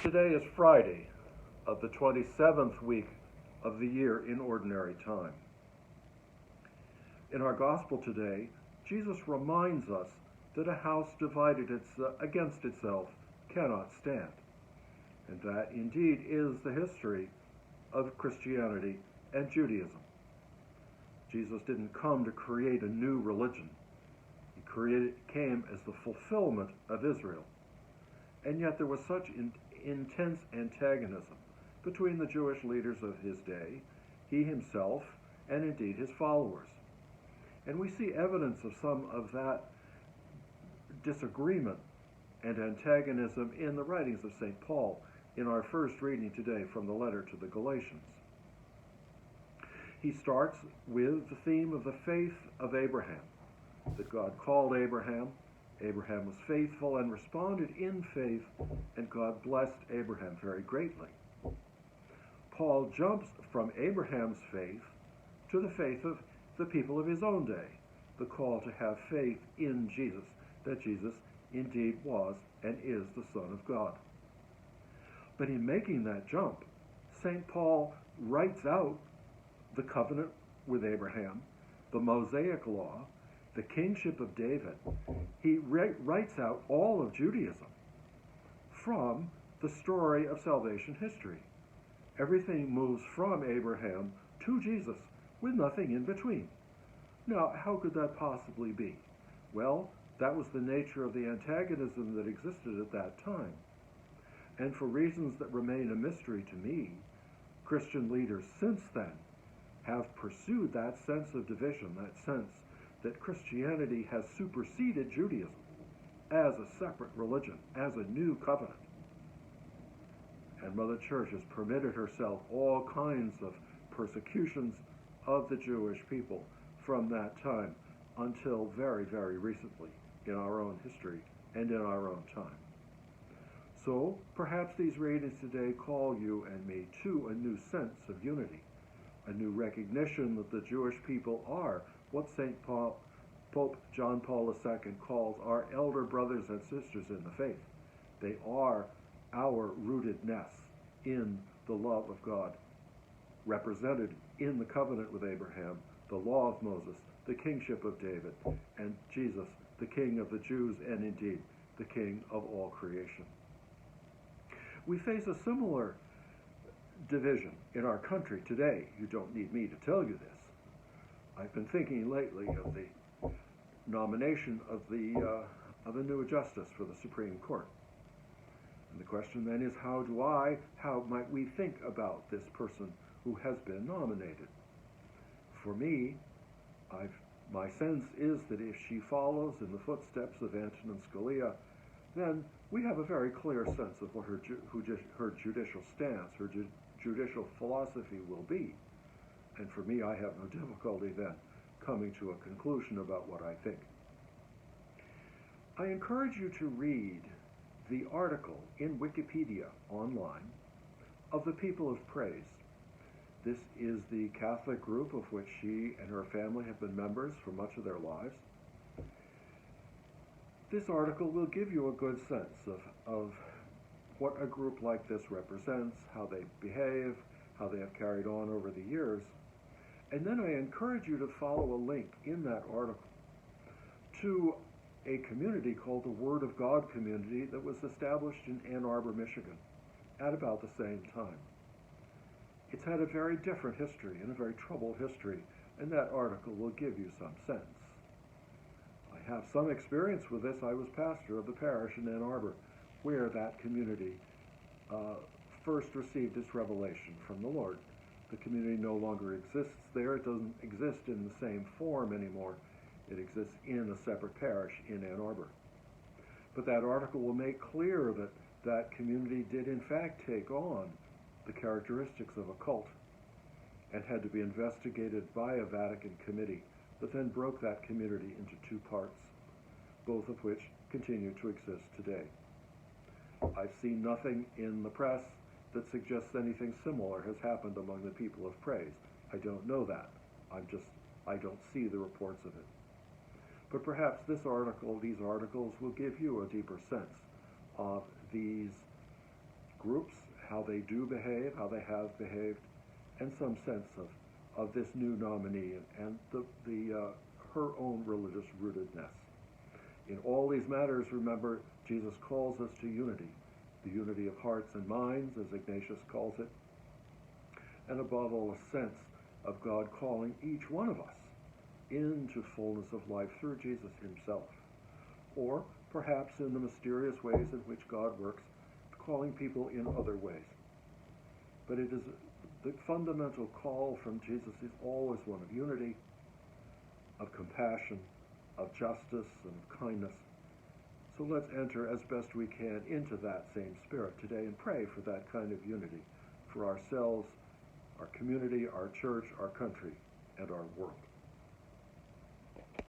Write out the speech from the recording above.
Today is Friday of the 27th week of the year in ordinary time. In our gospel today, Jesus reminds us that a house divided against itself cannot stand, and that indeed is the history of Christianity and Judaism. Jesus didn't come to create a new religion. He came as the fulfillment of Israel. And yet there was such intense antagonism between the Jewish leaders of his day, he himself, and indeed his followers. And we see evidence of some of that disagreement and antagonism in the writings of St. Paul in our first reading today from the letter to the Galatians. He starts with the theme of the faith of Abraham, that God called Abraham. Abraham was faithful and responded in faith, and God blessed Abraham very greatly. Paul jumps from Abraham's faith to the faith of the people of his own day, the call to have faith in Jesus, that Jesus indeed was and is the Son of God. But in making that jump, St. Paul writes out the covenant with Abraham, the Mosaic law, the kingship of David. He writes out all of Judaism from the story of salvation history. Everything moves from Abraham to Jesus with nothing in between. Now, how could that possibly be? Well, that was the nature of the antagonism that existed at that time. And for reasons that remain a mystery to me, Christian leaders since then have pursued that sense of division, that sense that Christianity has superseded Judaism as a separate religion, as a new covenant. And Mother Church has permitted herself all kinds of persecutions of the Jewish people from that time until very, very recently in our own history and in our own time. So perhaps these readings today call you and me to a new sense of unity, a new recognition that the Jewish people are what Pope John Paul II calls our elder brothers and sisters in the faith. They are our rootedness in the love of God, represented in the covenant with Abraham, the law of Moses, the kingship of David, and Jesus, the King of the Jews, and indeed the King of all creation. We face a similar division in our country today. You don't need me to tell you this. I've been thinking lately of the nomination of a new justice for the Supreme Court. And the question then is, how might we think about this person who has been nominated? For me, my sense is that if she follows in the footsteps of Antonin Scalia, then we have a very clear sense of what her judicial stance, her judicial philosophy will be. And for me, I have no difficulty then coming to a conclusion about what I think. I encourage you to read the article in Wikipedia online of the People of Praise. This is the Catholic group of which she and her family have been members for much of their lives. This article will give you a good sense of what a group like this represents, how they behave, how they have carried on over the years. And then I encourage you to follow a link in that article to a community called the Word of God Community that was established in Ann Arbor, Michigan at about the same time. It's had a very different history and a very troubled history, and that article will give you some sense. I have some experience with this. I was pastor of the parish in Ann Arbor where that community first received its revelation from the Lord. The community no longer exists there. It doesn't exist in the same form anymore. It exists in a separate parish in Ann Arbor. But that article will make clear that that community did in fact take on the characteristics of a cult and had to be investigated by a Vatican committee that then broke that community into two parts, both of which continue to exist today. I've seen nothing in the press that suggests anything similar has happened among the People of Praise. I don't know that. I don't see the reports of it. But perhaps these articles will give you a deeper sense of these groups, how they do behave, how they have behaved, and some sense of this new nominee and her own religious rootedness. In all these matters, remember, Jesus calls us to unity, the unity of hearts and minds, as Ignatius calls it, and above all, a sense of God calling each one of us into fullness of life through Jesus himself, or perhaps in the mysterious ways in which God works, calling people in other ways. But it is the fundamental call from Jesus is always one of unity, of compassion, of justice, and of kindness. So let's enter as best we can into that same spirit today and pray for that kind of unity for ourselves, our community, our church, our country, and our world.